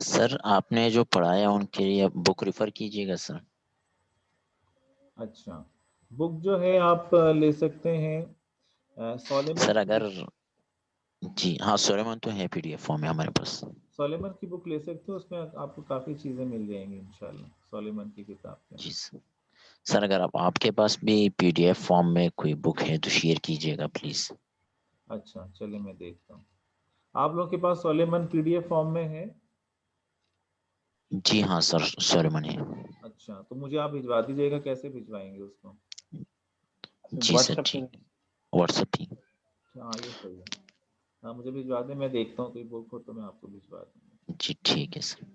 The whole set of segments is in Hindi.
सर आपने जो पढ़ाया उनके लिए बुक रेफर कीजिएगा सर। अच्छा, बुक जो है आप ले सकते हैं सोलेमन सर की अगर बुक। जी हाँ, सोलेमन तो है पीडीएफ फॉर्म में हमारे पास। सोलेमन की बुक ले सकते हो, उसमें आपको काफ़ी चीज़ें मिल जाएंगी इंशाल्लाह सोलेमन की किताब के जी अंदर। सर। सर अगर आपके पास भी पीडीएफ फॉर्म में कोई बुक है तो शेयर कीजिएगा प्लीज। अच्छा चलिए, मैं देखता हूँ। आप लोग के पास सोलेमन पीडीएफ फॉर्म में है? जी हाँ सर, सोलेमन है। अच्छा, तो मुझे आप भिजवा दीजिएगा, कैसे भिजवाएंगे उसको? जी सर व्हाट्सएप ठीक, पे। व्हाट्सएप ही। हाँ ये सही है। हाँ मुझे भिजवा दें, मैं देखता हूँ कोई बुक हो तो मैं आपको भिजवा दूँगा। जी ठीक है सर।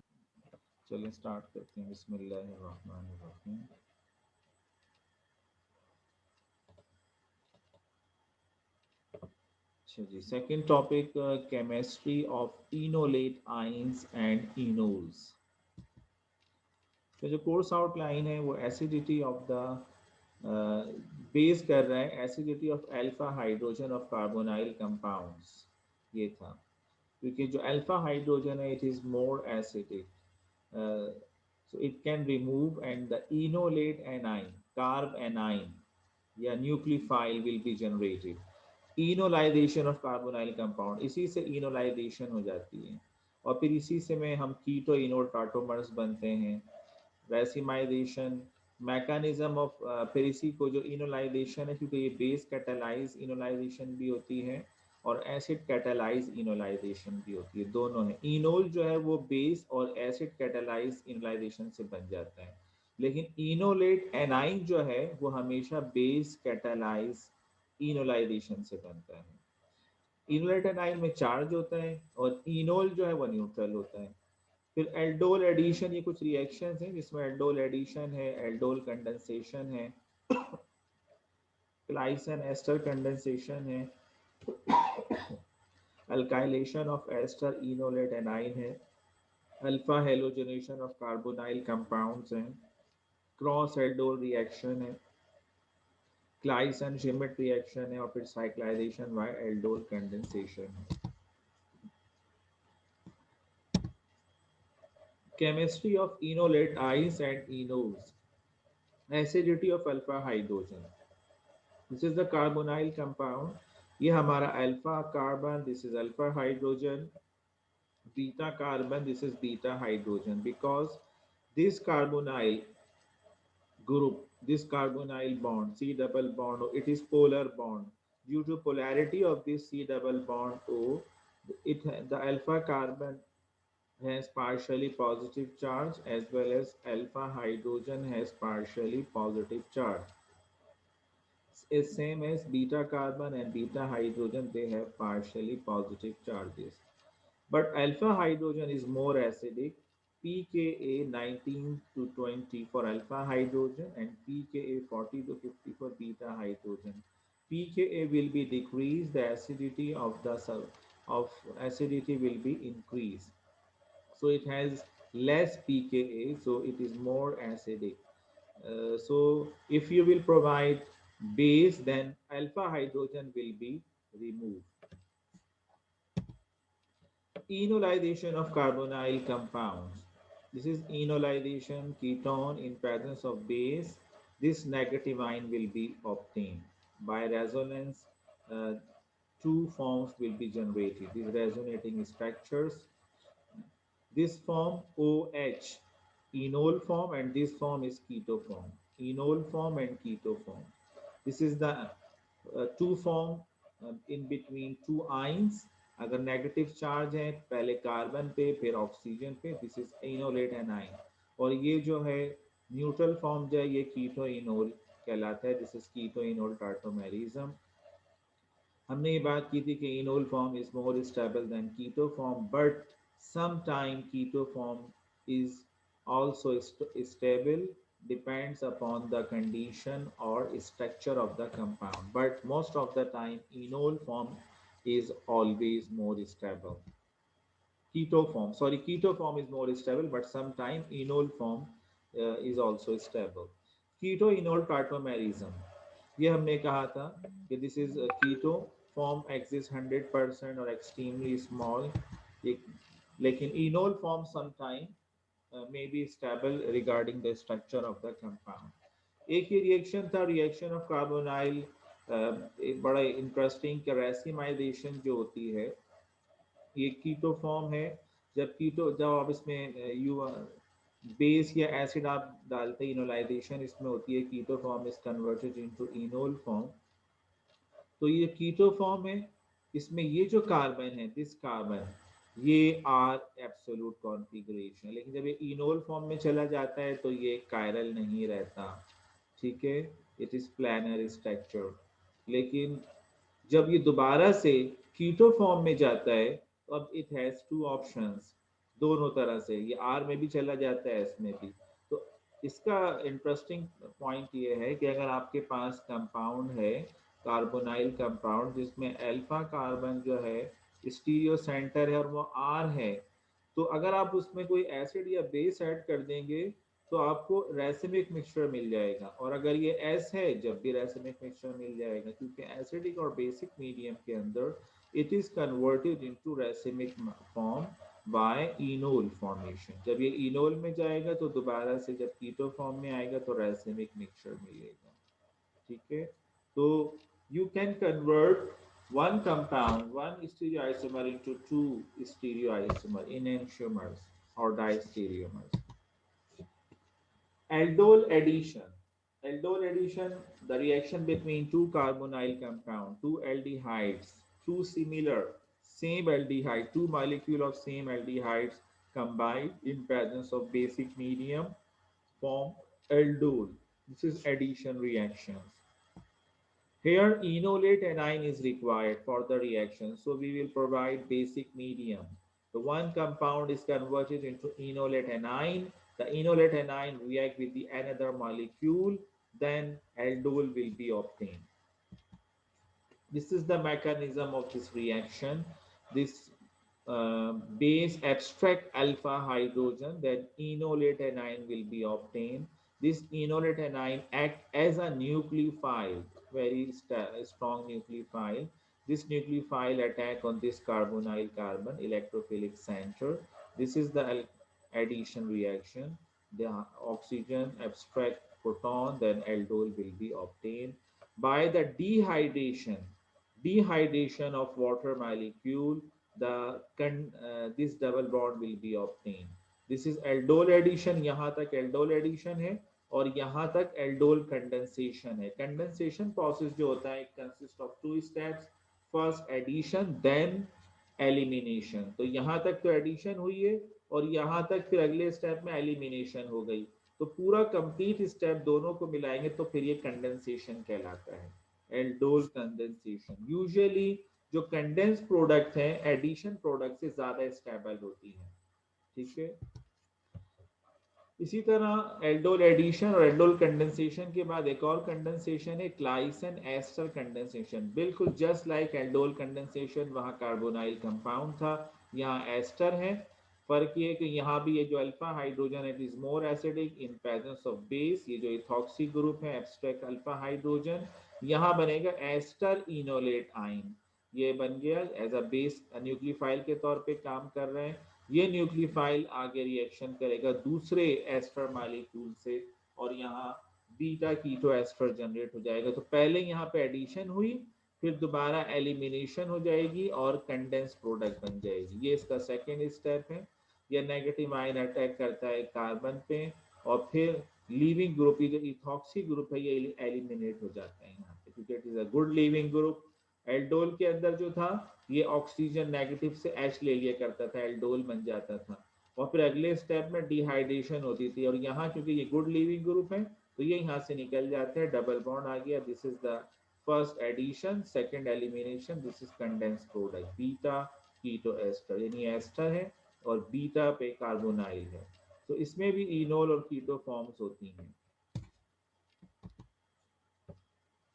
चलिए स्टार्ट करते हैं। बिस्मिल्लाहिर्रहमानिर्रहीम। अच्छा जी, second topic, chemistry of enolate ions and enols. तो जो कोर्स आउटलाइन है वो एसिडिटी ऑफ द बेस कर रहा है, acidity of alpha hydrogen of carbonyl compounds, ये था। क्योंकि जो अल्फा हाइड्रोजन है it is more acidic, so it can remove, and the enolate anion, carb anion या nucleophile will be generated. Enolisation of carbonyl compound, इसी से इनोलाइजेशन हो जाती है और फिर इसी से में हम कीटो इनोल टाटोमर्स बनते हैं। रेसिमाइजेशन मैकेनिज्म ऑफ, फिर इसी को जो इनोलाइजेशन है, क्योंकि ये बेस कैटालाइज इनोलाइजेशन भी होती है और एसिड कैटालाइज इनोलाइजेशन भी होती है, दोनों है। इनोल जो है वो बेस और एसिड कैटालाइज इनोलाइजेशन से बन जाता है, लेकिन इनोलेट एनाइन जो है वो हमेशा बेस कैटालाइज इनोलाइजेशन से बनता है। इनोलेट एनाइन में चार्ज होता है और इनोल जो है वो न्यूट्रल होता है। फिर एल्डोल एडिशन, ये कुछ रिएक्शंस हैं जिसमें एल्डोल एडिशन है, एल्डोल कंडेंसेशन है, क्लाइसन एस्टर कंडेंसेशन है, alkylation of ester enolate anion है, alpha halogenation of carbonyl compounds हैं, क्रॉस एल्डोल रिएक्शन है, क्लाइसन शिमिट रिएक्शन है और फिर साइक्लाइजेशन बाय एल्डोल कंडेंसेशन है। Chemistry of enolate ions and enols, acidity of alpha hydrogen, this is the carbonyl compound. ये हमारा alpha carbon, this is alpha hydrogen, beta carbon, this is beta hydrogen, because this carbonyl group, this carbonyl bond, C double bond, it is polar bond. Due to polarity of this C double bond O, the alpha carbon has partially positive charge as well as alpha hydrogen has partially positive charge. Is same as beta carbon and beta hydrogen, they have partially positive charges. But alpha hydrogen is more acidic, pKa 19 to 20 for alpha hydrogen and pKa 40 to 50 for beta hydrogen. pKa will be decreased, the acidity of the of acidity will be increased. So it has less pKa, so it is more acidic. So if you will provide base, then alpha hydrogen will be removed. Enolization of carbonyl compounds. This is enolization ketone in presence of base. This negative ion will be obtained. By resonance, uh, two forms will be generated. These resonating structures. This form OH, enol form, and this form is keto form. Enol form and keto form. This is the two form in between two ions. अगर नेगेटिव चार्ज है पहले कार्बन पे फिर ऑक्सीजन पे, दिस इज इनोलेट एनाइन। और ये जो है न्यूट्रल फॉर्म जो है ये कीटो इनोल कहलाता है, this is keto enol tautomerism. हमने ये बात की थी कि enol form is more stable than keto form, but sometime keto form is also stable, depends upon the condition or structure of the compound, but most of the time enol form is always more stable. Keto form is more stable, but sometimes enol form is also stable. Keto enol tautomerism, ये हमने कहा था कि this is keto form exists 100% और extremely small, लेकिन enol form sometime may be stable regarding the structure of the compound। एक ही रिएक्शन था, रिएक्शन ऑफ कार्बोनाइल, एक बड़ा इंटरेस्टिंग रैसिमाइजेशन जो होती है, ये कीटो फॉर्म है। जब आप इसमें यू बेस या एसिड आप डालते हैं, इनोलाइजेशन इसमें होती है, keto form is converted into enol form. तो ये कीटो फॉर्म है, इसमें ये जो कार्बन है, दिस कार्बन, ये आर एब्सोल्यूट कॉन्फ़िगरेशन, लेकिन जब ये इनोल फॉर्म में चला जाता है तो ये कायरल नहीं रहता, ठीक है, इट इज प्लानर स्ट्रक्चर। लेकिन जब ये दोबारा से कीटो फॉर्म में जाता है तो अब इट हैज टू ऑप्शंस, दोनों तरह से, ये आर में भी चला जाता है, एस में भी। तो इसका इंटरेस्टिंग पॉइंट ये है कि अगर आपके पास कंपाउंड है, कार्बोनाइल कंपाउंड, जिसमें अल्फा कार्बन जो है स्टीरियो सेंटर है और वो आर है, तो अगर आप उसमें कोई एसिड या बेस ऐड कर देंगे तो आपको रैसिमिक मिक्सचर मिल जाएगा। और अगर ये एस है, जब भी रैसिमिक मिक्सचर मिल जाएगा, क्योंकि एसिडिक और बेसिक मीडियम के अंदर it is converted into racemic form by enol formation. जब ये इनोल में जाएगा तो दोबारा से जब कीटो फॉर्म में आएगा तो रैसिमिक मिक्सचर मिलेगा, ठीक है। तो you can convert one compound, one stereoisomer into two stereoisomer enantiomers or diastereomers। Aldol addition, aldol addition, the reaction between two carbonyl compound, two aldehydes, two similar same aldehyde, two molecule of same aldehydes combined in presence of basic medium form aldol. This is addition reactions। Here enolate anion is required for the reaction, so we will provide basic medium. The one compound is converted into enolate anion. The enolate anion react with the another molecule, then aldol will be obtained। This is the mechanism of this reaction। This base abstract alpha hydrogen, then enolate anion will be obtained। This enolate anion act as a nucleophile, very strong nucleophile। This nucleophile attack on this carbonyl carbon electrophilic center। This is the addition reaction। The oxygen abstract proton, then aldol will be obtained by the dehydration of water molecule। This double bond will be obtained। This is aldol addition। यहाँ तक aldol addition है और यहाँ तक aldol condensation है। Condensation process जो होता है consists of two steps, first addition then elimination। तो यहाँ तक तो addition हुई है और यहाँ तक फिर अगले स्टेप में elimination हो गई, तो पूरा कंप्लीट स्टेप दोनों को मिलाएंगे तो फिर ये कंडेंसेशन कहलाता है, एल्डोल कंडेंसेशन। यूजुअली जो कंडेंस प्रोडक्ट है एडिशन प्रोडक्ट से ज्यादा स्टेबल होती है, ठीक है। इसी तरह एल्डोल एडिशन और एल्डोल कंडेंसेशन के बाद एक और कंडेंसेशन है क्लाइसन एस्टर कंडेंसेशन। बिल्कुल जस्ट लाइक एल्डोल कंडेंसेशन, वहाँ कार्बोनाइल कंपाउंड था, यहाँ एस्टर है। फर्क ये कि यहाँ भी ये जो अल्फा हाइड्रोजन है it is more acidic in presence of base. ये जो इथॉक्सी ग्रुप है एब्स्ट्रैक्ट अल्फा हाइड्रोजन, यहाँ बनेगा एस्टर इनोलेट आइन। ये बन गया एज अ बेस न्यूक्लियोफाइल के तौर पे काम कर रहे हैं। ये न्यूक्लियोफाइल आगे रिएक्शन करेगा दूसरे एस्टर मॉलिक्यूल से और यहाँ बीटा कीटो एस्टर जनरेट हो जाएगा। तो पहले यहाँ पे एडिशन हुई, फिर दोबारा एलिमिनेशन हो जाएगी और कंडेंस प्रोडक्ट बन जाएगी। ये इसका सेकेंड स्टेप है। ये नेगेटिव आयन अटैक करता है कार्बन पे और फिर लीविंग ग्रुप, ये जो इथॉक्सी ग्रुप है ये एलिमिनेट हो जाता है यहाँ पे, क्योंकि it is a good leaving group. Aldol के अंदर जो था ये ऑक्सीजन नेगेटिव से एच ले लिया करता था, एल्डोल बन जाता था और फिर अगले स्टेप में डिहाइड्रेशन होती थी। और यहाँ क्योंकि ये गुड लिविंग ग्रुप है तो ये यहाँ से निकल जाते हैं, डबल बॉन्ड आ गया। This is the first addition, second elimination. This is condense product beta keto ester, यानी एस्टर है और बीटा पे कार्बोनाइल है। तो इसमें भी इनोल और कीटो फॉर्म्स होती हैं।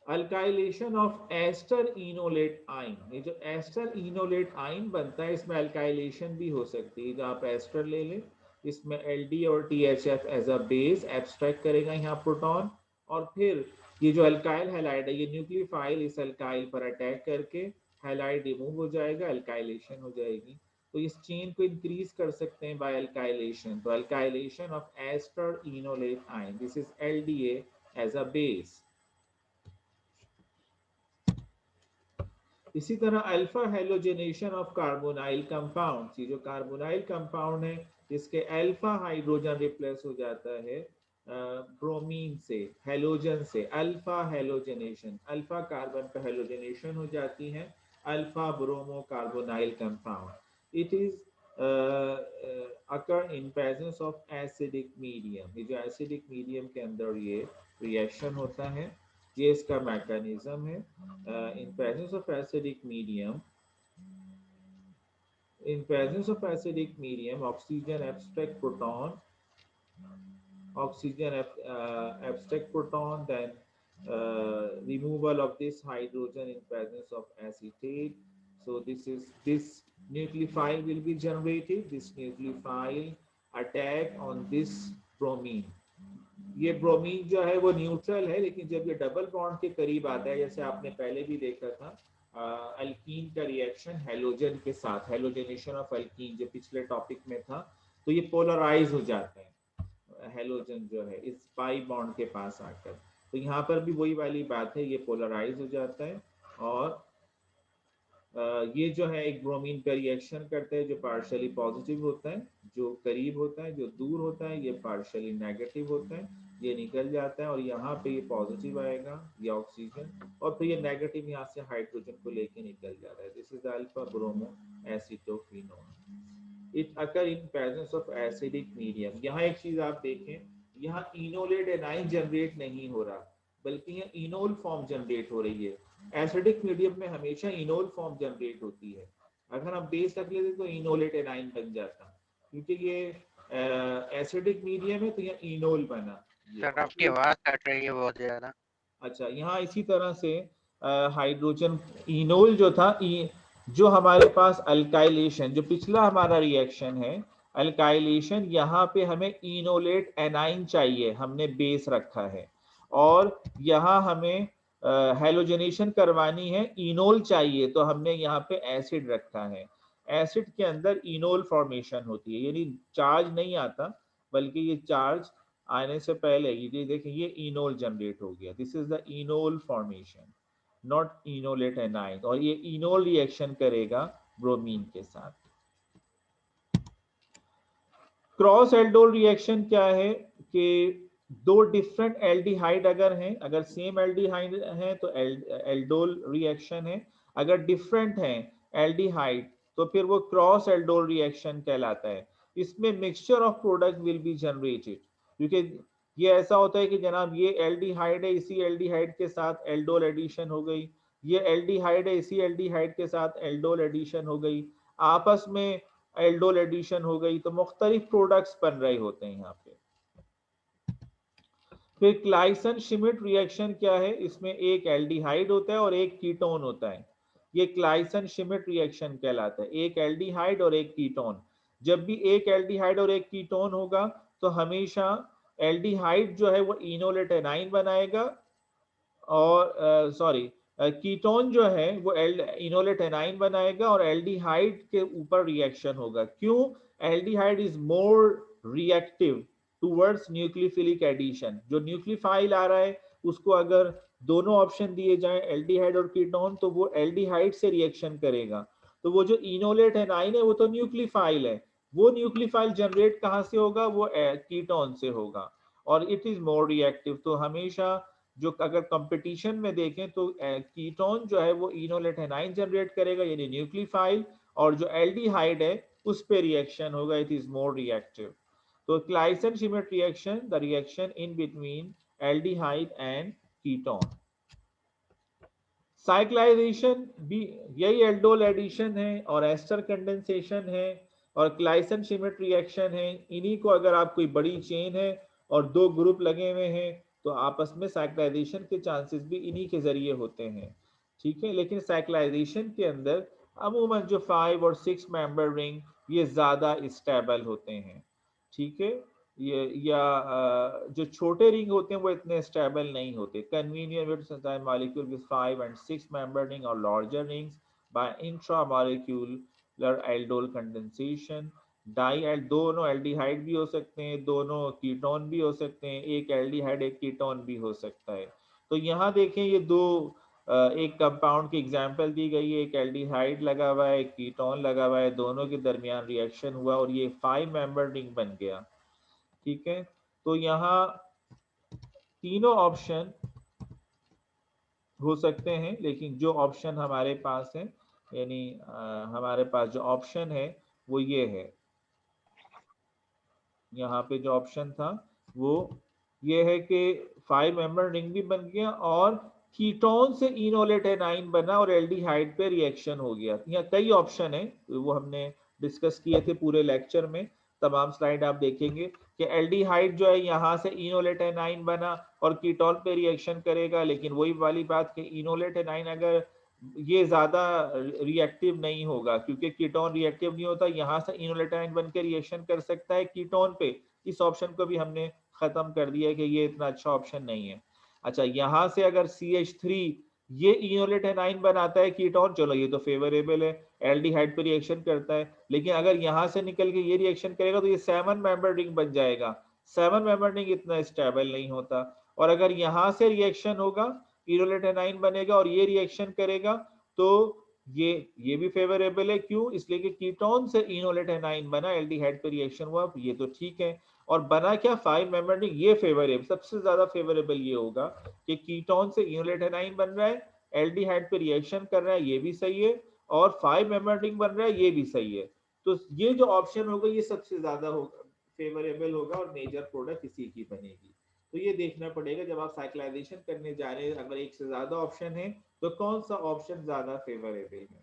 अल्काइलेशन ऑफ एस्टर इनोलेट आइन, ये जो एस्टर इनोलेट आइन बनता है इसमें अल्काइलेशन भी हो सकती है। जो आप एस्टर ले लें, इसमें एल और THF as a base abstract करेगा यहाँ प्रोटॉन और फिर ये जो अल्काइल हैलाइड है ये न्यूक्लियोफाइल इस अल्काइल पर अटैक करके हैलाइड रिमूव हो जाएगा, अल्काइलेशन हो जाएगी। तो इस चेन को इंक्रीज कर सकते हैं बाय अल्काइलेशन। तो alkylation of ester enolate ion, this is LDA as a base. इसी तरह alpha halogenation of carbonyl compound, ये जो कार्बोनाइल कंपाउंड है इसके अल्फा हाइड्रोजन रिप्लेस हो जाता है ब्रोमीन से, हेलोजन से। अल्फा हेलोजेनेशन, अल्फा कार्बन पर हेलोजेनेशन हो जाती है alpha bromo carbonyl compound. It is occur in presence of acidic medium, ये जो एसिडिक मीडियम के अंदर ये रिएक्शन होता है, ये इसका मैकेनिज्म है। In presence of acidic medium, in presence of acidic medium, oxygen abstract proton, abstract proton, then removal of this hydrogen in presence of acetate. So this nucleophile will be generated. This nucleophile attack on this bromine. ये ब्रोमीन जो है वो न्यूट्रल है, लेकिन जब ये डबल बॉन्ड के करीब आता है, जैसे आपने पहले भी देखा था अल्कीन का रिएक्शन हेलोजन के साथ, हेलोजेनेशन ऑफ अल्कीन जो पिछले टॉपिक में था, तो ये पोलराइज हो जाते हैं हेलोजन जो है इस पाई बॉन्ड के पास आकर। तो यहाँ पर भी वही वाली बात है, ये पोलराइज हो जाता है और ये जो है एक ब्रोमीन का रिएक्शन करता है जो पार्शियली पॉजिटिव होता है, जो करीब होता है, जो दूर होता है ये पार्शियली नेगेटिव होता है, ये निकल जाता है और यहाँ पे ये पॉजिटिव आएगा ये ऑक्सीजन, और फिर ये नेगेटिव यहाँ से हाइड्रोजन को लेके निकल जाता है। This is alpha bromo acetophenone. It occur in presence of acidic medium. यहाँ एक चीज आप देखें, यहाँ इनोलेट एनाइन जनरेट नहीं हो रहा, बल्कि यहाँ इनोल फॉर्म जनरेट हो रही है। एसिडिक मीडियम में हमेशा इनोल फॉर्म जनरेट होती है, अगर हम बेस रख लेते तो इनोलेट एनाइन बन जाता, क्योंकि ये एसिडिक मीडियम है तो यहाँ इनोल बना। सर आपकी आवाज कट रही है बहुत ज्यादा। अच्छा, यहाँ इसी तरह से हाइड्रोजन इनोल जो था जो हमारे पास अल्काइलेशन, जो पिछला हमारा रिएक्शन है अल्काइलेशन, यहाँ पे हमें इनोलेट एनाइन चाहिए, हमने बेस रखा है, और यहाँ हमें हेलोजनेशन करवानी है, इनोल चाहिए, तो हमने यहाँ पे एसिड रखा है। एसिड के अंदर इनोल फॉर्मेशन होती है, यानी चार्ज नहीं आता, बल्कि ये चार्ज आने से पहले ये देखिए ये इनोल जनरेट हो गया, this is the enol formation, not enolate A9, और ये इनोल रिएक्शन करेगा ब्रोमीन के साथ। क्रॉस एल्डोल रिएक्शन क्या है कि दो डिफरेंट एल्डिहाइड अगर हैं, अगर सेम एल्डिहाइड है तो एल्डोल रिएक्शन है, अगर डिफरेंट हैं एल्डिहाइड तो फिर वो क्रॉस एल्डोल रिएक्शन कहलाता है। इसमें mixture of product will be generated, क्योंकि ये ऐसा होता है कि जनाब ये एल्डिहाइड है, इसी एल्डिहाइड के साथ एल्डोल एडिशन हो गई, ये एल्डिहाइड है, इसी एल्डिहाइड के साथ एल्डोल एडिशन हो गई, आपस में एल्डोल एडिशन हो गई, तो मुख्तलिफ प्रोडक्ट्स बन रहे होते हैं यहाँ पे। फिर क्लाइसन श्मिट रिएक्शन क्या है, इसमें एक एल्डिहाइड होता है और एक कीटोन होता है, ये क्लाइसन श्मिट रिएक्शन कहलाता है, एक एल्डिहाइड और एक कीटोन। जब भी एक एल्डिहाइड और एक कीटोन होगा तो हमेशा एल्डिहाइड जो है वो इनोलेट एनाइन बनाएगा, और सॉरी कीटोन जो है वो इनोलेट एनाइन बनाएगा और एल्डिहाइड के ऊपर रिएक्शन होगा। क्यों? Aldehyde is more reactive towards nucleophilic addition, जो न्यूक्लियोफाइल आ रहा है उसको अगर दोनों ऑप्शन दिए जाए एल्डिहाइड और कीटोन, तो वो एल्डिहाइड से रिएक्शन करेगा। तो वो जो इनोलेट एनाइन है वो तो न्यूक्लियोफाइल है, वो न्यूक्लियोफाइल जनरेट कहाँ से होगा? वो कीटोन से होगा, और इट इज मोर रिएक्टिव। तो हमेशा जो अगर कंपटीशन में देखें तो कीटोन जो है वो इनोलेट एनाइन जनरेट करेगा, यानी न्यूक्लियोफाइल, और जो एल्डिहाइड है उस पे रिएक्शन होगा, इट इज मोर रिएक्टिव। तो Claisen Schmidt reaction, the reaction in between aldehyde and ketone. Cyclization भी यही एल्डोल एडिशन है और एस्टर कंडेंसेशन है और क्लाइसन श्मिट रिएक्शन है। इन्हीं को अगर आप कोई बड़ी चेन है और दो ग्रुप लगे हुए हैं तो आपस में साइक्लाइजेशन के चांसेस भी इन्हीं के जरिए होते हैं, ठीक है। लेकिन साइक्लाइजेशन के अंदर अमूमन जो 5 और 6 मेंबर रिंग ये ज्यादा स्टेबल होते हैं, ठीक है। ये या जो छोटे रिंग होते हैं वो इतने स्टेबल नहीं होते। Convenient molecule with 5 and 6 member ring or larger rings by intramolecule aldol condensation, दोनों एल्डिहाइड भी हो सकते हैं, दोनों कीटोन भी हो सकते हैं, एक एल्डिहाइड एक कीटोन भी हो सकता है। तो यहाँ देखें ये दो एक कंपाउंड की एग्जांपल दी गई है, एक एल्डिहाइड लगा हुआ है, एक कीटोन लगा हुआ है, दोनों के दरमियान रिएक्शन हुआ और ये 5 मेंबर रिंग बन गया। ठीक है, तो यहाँ तीनों ऑप्शन हो सकते हैं, लेकिन जो ऑप्शन हमारे पास है, यानी हमारे पास जो ऑप्शन है वो ये है, यहाँ पे जो ऑप्शन था वो ये है कि 5 मेंबर रिंग भी बन गया और कीटोन से इनोलेट एनाइन बना और एल्डिहाइड पे रिएक्शन हो गया। यहाँ कई ऑप्शन है, वो हमने डिस्कस किए थे पूरे लेक्चर में, तमाम स्लाइड आप देखेंगे कि एल्डिहाइड जो है यहाँ से इनोलेट एनाइन बना और कीटोन पे रिएक्शन करेगा, लेकिन वही वाली बात कि इनोलेट एनाइन अगर ये ज्यादा रिएक्टिव नहीं होगा, क्योंकि कीटोन रिएक्टिव नहीं होता, यहाँ से इनोलेट एनाइन बन के रिएक्शन कर सकता है कीटोन पे। इस ऑप्शन को भी हमने खत्म कर दिया है कि ये इतना अच्छा ऑप्शन नहीं है। अच्छा, यहाँ से अगर CH3 ये इनोलेट एनाइन बनाता है कीटोन, चलो ये तो फेवरेबल है, एल्डिहाइड पे रिएक्शन करता है, लेकिन अगर यहाँ से निकल के ये रिएक्शन करेगा तो ये 7 मेंबर रिंग बन जाएगा। 7 मेंबर रिंग इतना स्टेबल नहीं होता, और अगर यहाँ से रिएक्शन होगा, इनोलेट एनाइन बनेगा और ये रिएक्शन करेगा, तो ये भी फेवरेबल है। क्यों? इसलिए कि कीटोन से इनोलेट एनाइन बना, एल्डिहाइड पे रिएक्शन हुआ, ये तो ठीक है। और बना क्या? 5 मेंबर रिंग, ये फेवरेबल, सबसे ज्यादा फेवरेबल ये होगा कि कीटोन से इनोलेट एनाइन बन रहा है, एल्डिहाइड पे रिएक्शन कर रहा है, ये भी सही है, और 5 मेंबर रिंग बन रहा है, ये भी सही है। तो ये जो ऑप्शन होगा ये सबसे ज्यादा होगा, फेवरेबल होगा, और मेजर प्रोडक्ट इसी की बनेगी। तो ये देखना पड़ेगा जब आप साइक्लाइजेशन करने जा रहे हैं, अगर एक से ज्यादा ऑप्शन है तो कौन सा ऑप्शन ज्यादा फेवरेबल है।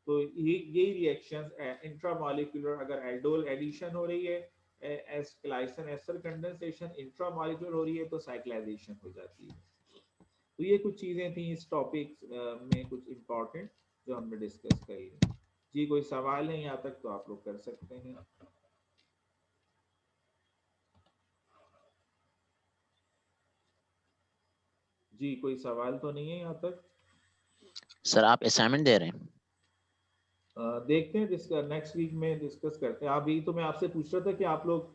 तो ये रिएक्शंस इंट्रामॉलिक्यूलर, अगर एल्डोल एडिशन हो रही है, ग्लाइसिन एस्टर कंडेंसेशन इंट्रामॉलिक्यूलर हो रही है, तो साइक्लाइजेशन हो जाती है। तो ये कुछ चीजें थी इस टॉपिक में, कुछ इंपॉर्टेंट जो हमने डिस्कस करी। जी कोई सवाल है यहाँ तक तो आप लोग कर सकते हैं। जी कोई सवाल तो नहीं है यहाँ तक? सर आप असाइनमेंट दे रहे हैं? देखते हैं, नेक्स्ट वीक में डिस्कस करते हैं। अभी तो मैं आपसे पूछ रहा था कि आप लोग,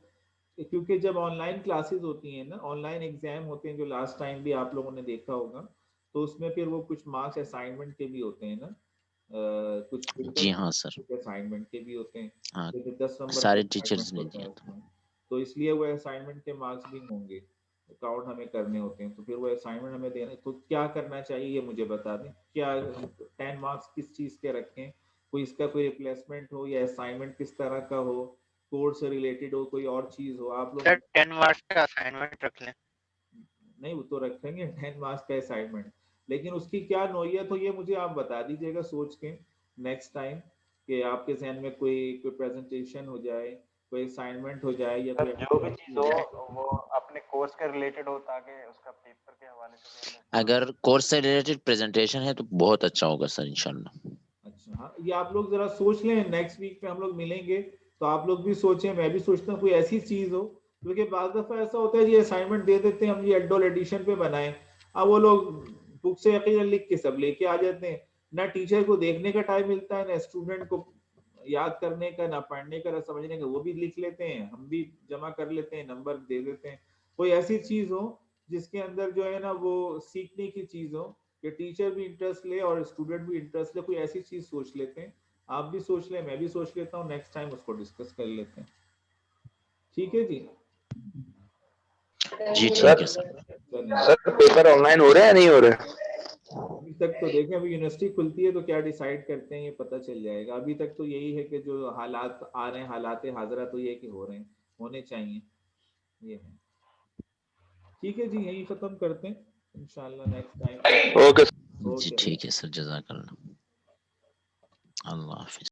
क्योंकि जब ऑनलाइन क्लासेस होती हैं ना, ऑनलाइन एग्जाम होते हैं, जो लास्ट टाइम भी आप लोगों ने देखा होगा, तो उसमें फिर वो कुछ मार्क्स असाइनमेंट के भी होते हैं ना, कुछ जी हाँ सर, कुछ असाइनमेंट के भी होते हैं, हाँ तो फिर 10 नंबर का सारे टीचर्स असाइनमेंट ने होता है दिया था। उसमें, तो इसलिए वो असाइनमेंट के मार्क्स भी होंगे, काउंट हमें करने होते हैं, तो फिर वो असाइनमेंट हमें देने, तो क्या करना चाहिए ये मुझे बता दें। क्या 10 मार्क्स किस चीज़ के रखें, कोई इसका कोई रिप्लेसमेंट हो, या असाइनमेंट किस तरह का हो, कोर्स से रिलेटेड हो, कोई और चीज़ हो, आप लोग। सर 10 मार्क्स का असाइनमेंट रख लें। नहीं वो तो रखेंगे 10 मार्क्स का असाइनमेंट, लेकिन उसकी क्या नौयत हो ये मुझे आप बता दीजिएगा सोच के नेक्स्ट टाइम, कि आपके जहन में कोई प्रेजेंटेशन हो जाए, कोई असाइनमेंट हो जाए, या कोई जो भी एक्टिविटी चीज हो हो जाए। वो अपने कोर्स के रिलेटेड हो, ताकि उसका पेपर के हवाले से अगर कोर्स से रिलेटेड प्रेजेंटेशन है तो बहुत अच्छा होगा सर, इंशाल्लाह। अच्छा हाँ, ये आप लोग जरा सोच लें, नेक्स्ट वीक में हम लोग मिलेंगे तो आप लोग भी सोचें, मैं भी सोचता हूँ कोई ऐसी चीज हो, क्योंकि बार दफा ऐसा होता है, ये असाइनमेंट दे देते हैं हम, ये एडोल एडिशन पे बनाए, अब वो लोग बुक से यकीनन लिख के सब लेके आ जाते हैं, ना टीचर को देखने का टाइम मिलता है, ना स्टूडेंट को याद करने का, ना पढ़ने का, ना समझने का, वो भी लिख लेते हैं, हम भी जमा कर लेते हैं, नंबर दे देते हैं। कोई ऐसी चीज हो जिसके अंदर जो है ना वो सीखने की चीज हो, कि टीचर भी इंटरेस्ट ले और स्टूडेंट भी इंटरेस्ट ले, कोई ऐसी चीज सोच लेते हैं, आप भी सोच लें, मैं भी सोच लेता हूँ, नेक्स्ट टाइम उसको डिस्कस कर लेते हैं। ठीक है जी। जी ठीक है सर। सर पेपर ऑनलाइन हो रहे हैं या नहीं हो रहे? अभी तक तो देखें, अभी यूनिवर्सिटी खुलती है तो क्या डिसाइड करते हैं ये पता चल जाएगा। अभी तक तो यही है कि जो हालात आ रहे हैं, हालात हाजरा तो ये कि हो रहे हैं, होने चाहिए, ये है। ठीक है जी, यही खत्म करते हैं इंशाल्लाह नेक्स्ट टाइम। ओके जी ठीक है सर, जज़ाकल्लाह। अल्लाह हाफिज।